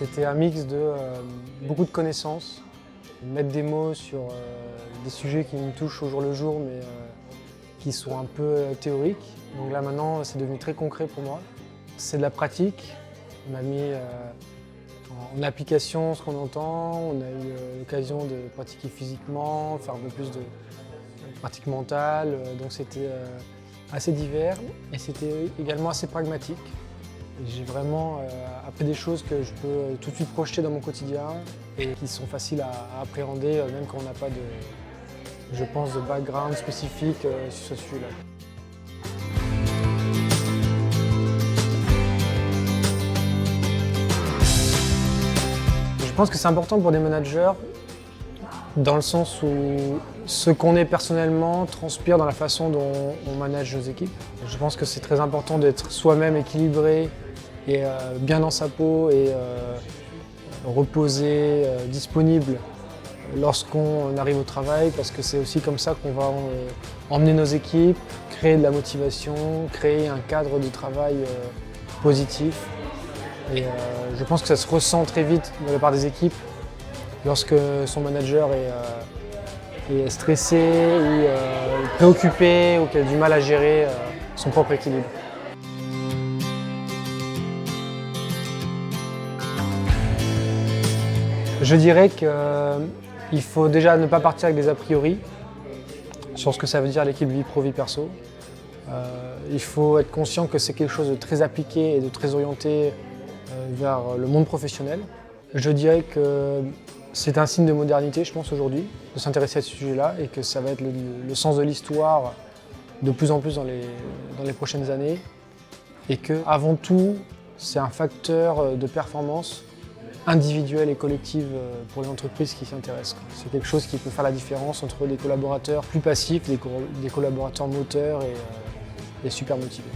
C'était un mix de beaucoup de connaissances, mettre des mots sur des sujets qui me touchent au jour le jour mais qui sont un peu théoriques. Donc là maintenant c'est devenu très concret pour moi. C'est de la pratique, on a mis en application ce qu'on entend, on a eu l'occasion de pratiquer physiquement, faire un peu plus de pratique mentale, donc c'était assez divers et c'était également assez pragmatique. J'ai vraiment appris des choses que je peux tout de suite projeter dans mon quotidien et qui sont faciles à appréhender même quand on n'a pas je pense, de background spécifique sur ce sujet-là. Je pense que c'est important pour des managers dans le sens où ce qu'on est personnellement transpire dans la façon dont on manage nos équipes. Je pense que c'est très important d'être soi-même équilibré et bien dans sa peau et reposé, disponible lorsqu'on arrive au travail, parce que c'est aussi comme ça qu'on va emmener nos équipes, créer de la motivation, créer un cadre de travail positif. Et je pense que ça se ressent très vite de la part des équipes lorsque son manager est stressé ou préoccupé ou qu'il a du mal à gérer son propre équilibre. Je dirais qu'il faut déjà ne pas partir avec des a priori sur ce que ça veut dire l'équipe vie pro, vie perso. Il faut être conscient que c'est quelque chose de très appliqué et de très orienté vers le monde professionnel. Je dirais que c'est un signe de modernité, je pense, aujourd'hui, de s'intéresser à ce sujet-là et que ça va être le sens de l'histoire de plus en plus dans les prochaines années. Et que, avant tout, c'est un facteur de performance individuelle et collective pour les entreprises qui s'y intéressent. C'est quelque chose qui peut faire la différence entre des collaborateurs plus passifs, des collaborateurs moteurs et super motivés.